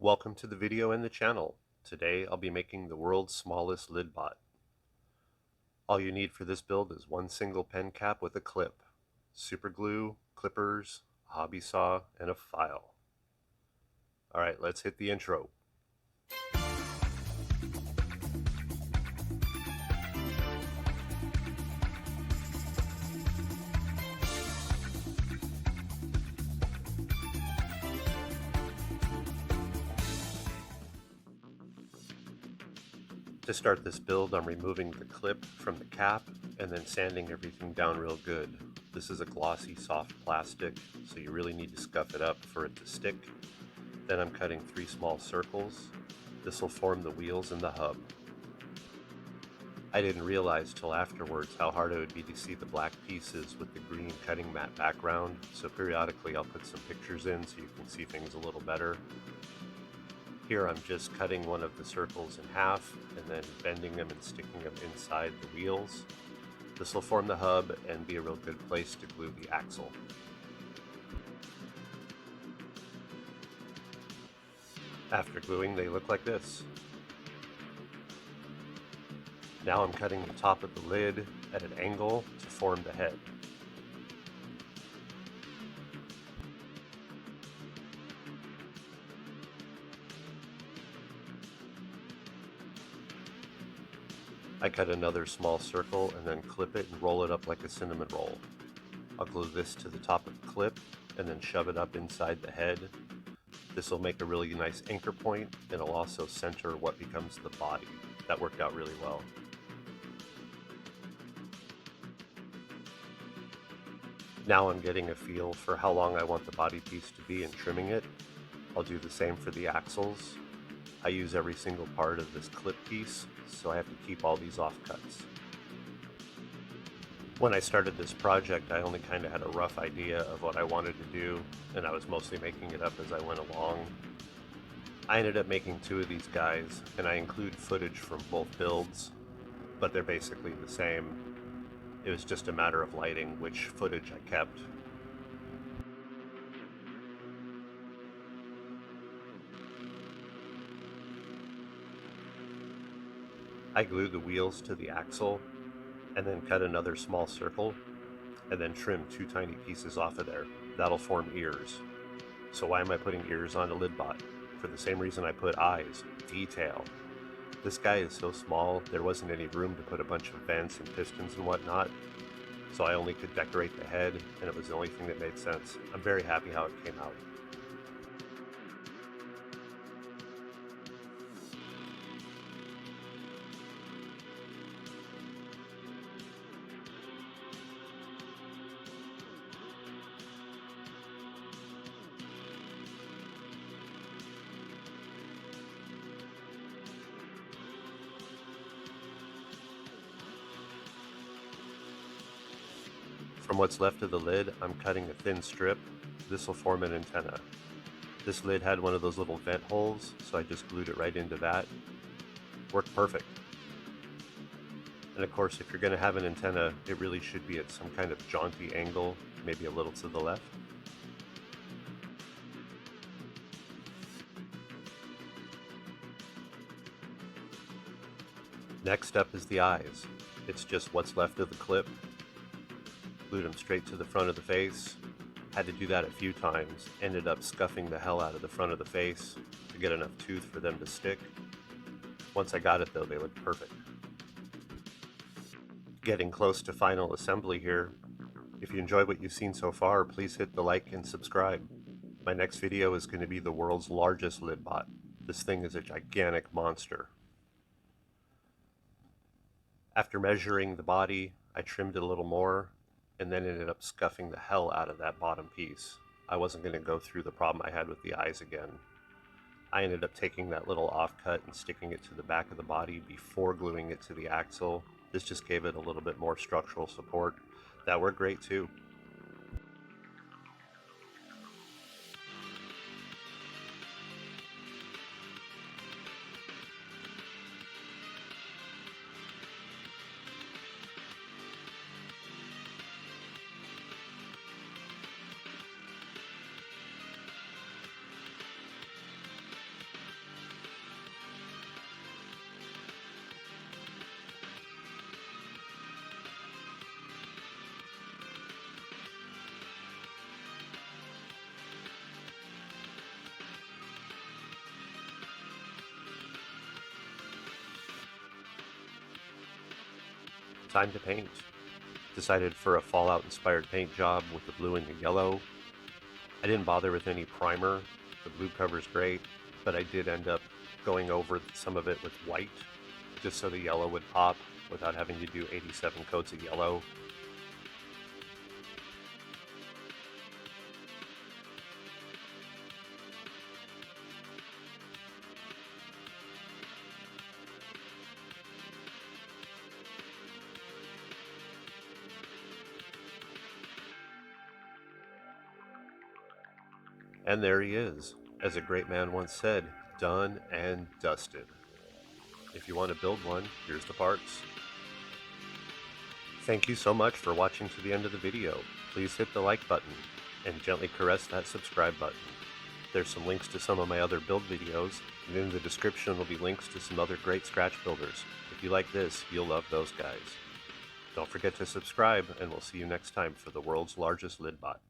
Welcome to the video and the channel. Today I'll be making the world's smallest lid bot. All you need for this build is one single pen cap with a clip, super glue, clippers, a hobby saw, and a file. Alright, let's hit the intro. To start this build, I'm removing the clip from the cap and then sanding everything down real good. This is a glossy, soft plastic, so you really need to scuff it up for it to stick. Then I'm cutting 3 small circles. This will form the wheels and the hub. I didn't realize till afterwards how hard it would be to see the black pieces with the green cutting mat background, so periodically I'll put some pictures in so you can see things a little better. Here I'm just cutting one of the circles in half and then bending them and sticking them inside the wheels. This will form the hub and be a real good place to glue the axle. After gluing, they look like this. Now I'm cutting the top of the lid at an angle to form the head. I cut another small circle and then clip it and roll it up like a cinnamon roll. I'll glue this to the top of the clip and then shove it up inside the head. This will make a really nice anchor point and it'll also center what becomes the body. That worked out really well. Now I'm getting a feel for how long I want the body piece to be and trimming it. I'll do the same for the axles. I use every single part of this clip piece, so I have to keep all these offcuts. When I started this project, I only kind of had a rough idea of what I wanted to do, and I was mostly making it up as I went along. I ended up making 2 of these guys, and I include footage from both builds, but they're basically the same. It was just a matter of lighting which footage I kept. I glued the wheels to the axle and then cut another small circle and then trim 2 tiny pieces off of there. That'll form ears. So why am I putting ears on a lid bot? For the same reason I put eyes, detail. This guy is so small, there wasn't any room to put a bunch of vents and pistons and whatnot, so I only could decorate the head, and it was the only thing that made sense. I'm very happy how it came out. From what's left of the lid, I'm cutting a thin strip. This will form an antenna. This lid had one of those little vent holes, so I just glued it right into that. Worked perfect. And of course, if you're going to have an antenna, it really should be at some kind of jaunty angle, maybe a little to the left. Next up is the eyes. It's just what's left of the clip. Glued them straight to the front of the face. Had to do that a few times. Ended up scuffing the hell out of the front of the face to get enough tooth for them to stick. Once I got it though, they looked perfect. Getting close to final assembly here. If you enjoyed what you've seen so far, please hit the like and subscribe. My next video is going to be the world's largest lid bot. This thing is a gigantic monster. After measuring the body, I trimmed it a little more and then ended up scuffing the hell out of that bottom piece. I wasn't going to go through the problem I had with the eyes again. I ended up taking that little offcut and sticking it to the back of the body before gluing it to the axle. This just gave it a little bit more structural support. That worked great too. time to paint. Decided for a Fallout inspired paint job with the blue and the yellow. I didn't bother with any primer. The blue cover's great, but I did end up going over some of it with white, just so the yellow would pop without having to do 87 coats of yellow. And there he is, as a great man once said, done and dusted. If you want to build one, here's the parts. Thank you so much for watching to the end of the video. Please hit the like button and gently caress that subscribe button. There's some links to some of my other build videos, and in the description will be links to some other great scratch builders. If you like this, you'll love those guys. Don't forget to subscribe, and we'll see you next time for the world's largest lid bot.